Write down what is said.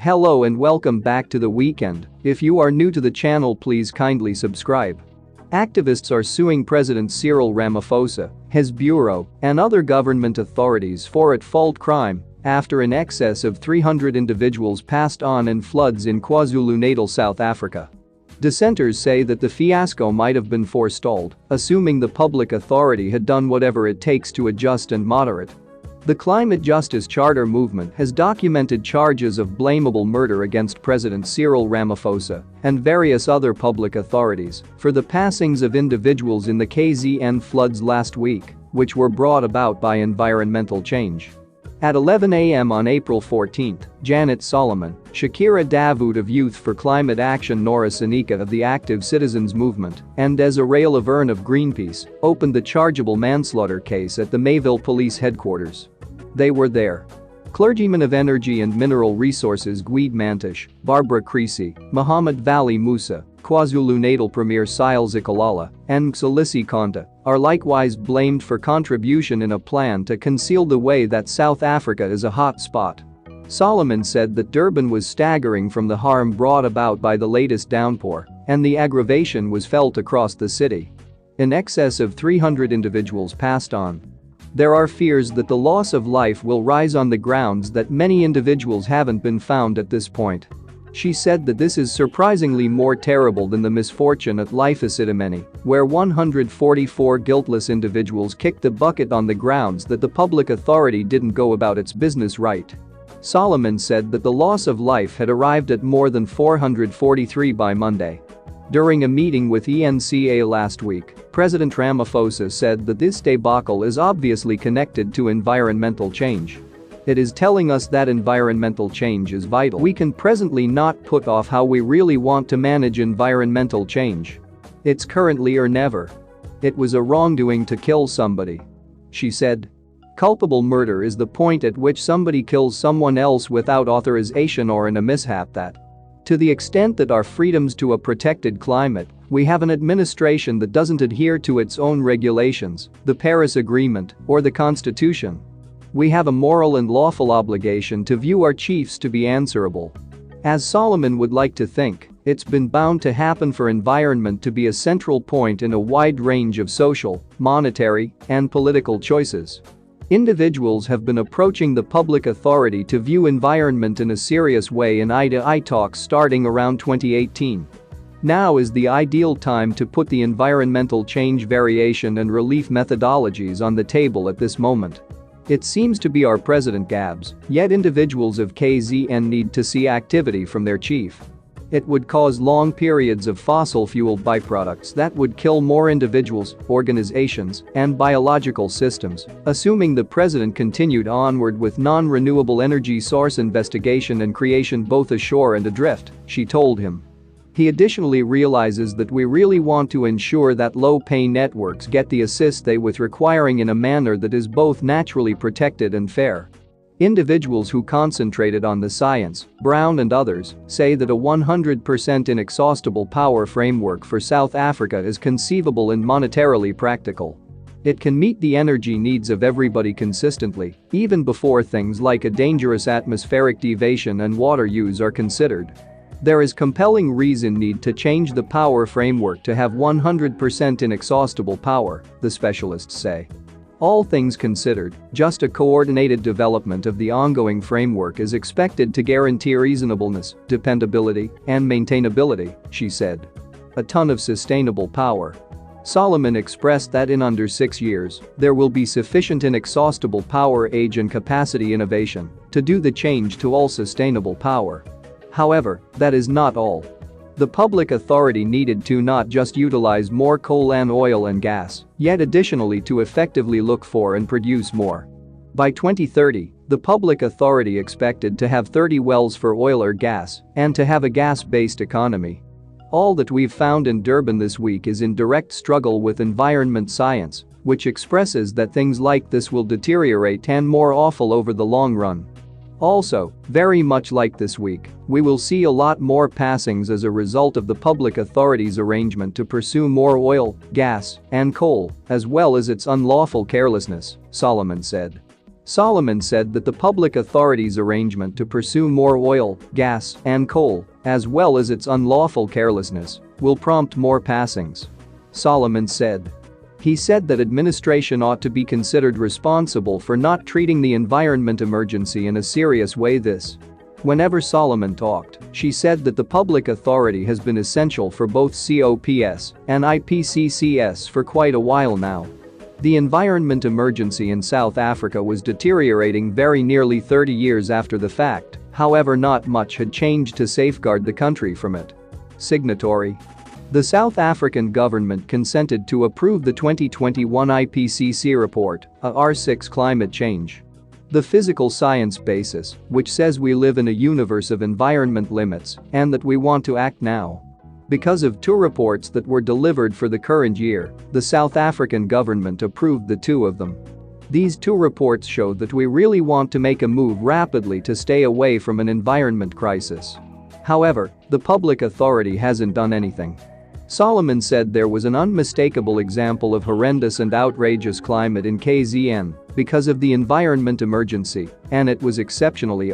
Hello and welcome back to The Weekend. If you are new to the channel, please kindly subscribe. Activists are suing President Cyril Ramaphosa, his bureau, and other government authorities for at-fault crime after in excess of 300 individuals passed on in floods in KwaZulu-Natal, South Africa. Dissenters say that the fiasco might have been forestalled, assuming the public authority had done whatever it takes to adjust and moderate. The Climate Justice Charter movement has documented charges of blamable murder against President Cyril Ramaphosa and various other public authorities for the passings of individuals in the KZN floods last week, which were brought about by environmental change. At 11 a.m. on April 14, Janet Solomon, Shakira Davoud of Youth for Climate Action, Nora Sanika of the Active Citizens Movement, and Desiree Laverne of Greenpeace opened the chargeable manslaughter case at the Mayville Police Headquarters. They were there. Clergymen of Energy and Mineral Resources Guide Mantish, Barbara Creasy, Muhammad Valley Musa, KwaZulu-Natal Premier Cyril Zikalala, and Mxolisi Konta are likewise blamed for contribution in a plan to conceal the way that South Africa is a hot spot. Solomon said that Durban was staggering from the harm brought about by the latest downpour, and the aggravation was felt across the city. In excess of 300 individuals passed on. There are fears that the loss of life will rise on the grounds that many individuals haven't been found at this point. She said that this is surprisingly more terrible than the misfortune at Life-Isidimeni, where 144 guiltless individuals kicked the bucket on the grounds that the public authority didn't go about its business right. Solomon said that the loss of life had arrived at more than 443 by Monday. During a meeting with ENCA last week, President Ramaphosa said that this debacle is obviously connected to environmental change. It is telling us that environmental change is vital. We can presently not put off how we really want to manage environmental change. It's currently or never. It was a wrongdoing to kill somebody. She said. Culpable murder is the point at which somebody kills someone else without authorization or in a mishap that. To the extent that our freedoms to a protected climate, we have an administration that doesn't adhere to its own regulations, the Paris Agreement, or the Constitution. We have a moral and lawful obligation to view our chiefs to be answerable. As Solomon would like to think, it's been bound to happen for environment to be a central point in a wide range of social, monetary, and political choices. Individuals have been approaching the public authority to view environment in a serious way in eye-to-eye talks starting around 2018. Now is the ideal time to put the environmental change variation and relief methodologies on the table at this moment. It seems to be our president Gabs, yet individuals of KZN need to see activity from their chief. It would cause long periods of fossil fuel byproducts that would kill more individuals, organizations, and biological systems, assuming the president continued onward with non-renewable energy source investigation and creation both ashore and adrift, she told him. He additionally realizes that we really want to ensure that low-pay networks get the assist they with requiring in a manner that is both naturally protected and fair. Individuals who concentrated on the science, Brown and others, say that a 100% inexhaustible power framework for South Africa is conceivable and monetarily practical. It can meet the energy needs of everybody consistently, even before things like a dangerous atmospheric deviation and water use are considered. There is compelling reason need to change the power framework to have 100% inexhaustible power, the specialists say. All things considered, just a coordinated development of the ongoing framework is expected to guarantee reasonableness, dependability, and maintainability, she said. A ton of sustainable power. Solomon expressed that in under 6 years, there will be sufficient inexhaustible power, age and capacity innovation to do the change to all sustainable power. However, that is not all. The public authority needed to not just utilize more coal and oil and gas, yet additionally to effectively look for and produce more. By 2030, the public authority expected to have 30 wells for oil or gas and to have a gas-based economy. All that we've found in Durban this week is in direct struggle with environment science, which expresses that things like this will deteriorate and more awful over the long run. Also, very much like this week, we will see a lot more passings as a result of the public authority's arrangement to pursue more oil, gas, and coal, as well as its unlawful carelessness, Solomon said. Solomon said that the public authorities' arrangement to pursue more oil, gas, and coal, as well as its unlawful carelessness, will prompt more passings. Solomon said. He said that administration ought to be considered responsible for not treating the environment emergency in a serious way. Whenever Solomon talked, she said that the public authority has been essential for both COPS and IPCCS for quite a while now. The environment emergency in South Africa was deteriorating very nearly 30 years after the fact, however not much had changed to safeguard the country from it. Signatory. The South African government consented to approve the 2021 IPCC report, a R6 climate change. The physical science basis, which says we live in a universe of environment limits and that we want to act now. Because of two reports that were delivered for the current year, the South African government approved the two of them. These two reports show that we really want to make a move rapidly to stay away from an environment crisis. However, the public authority hasn't done anything. Solomon said there was an unmistakable example of horrendous and outrageous climate in KZN because of the environment emergency, and it was exceptionally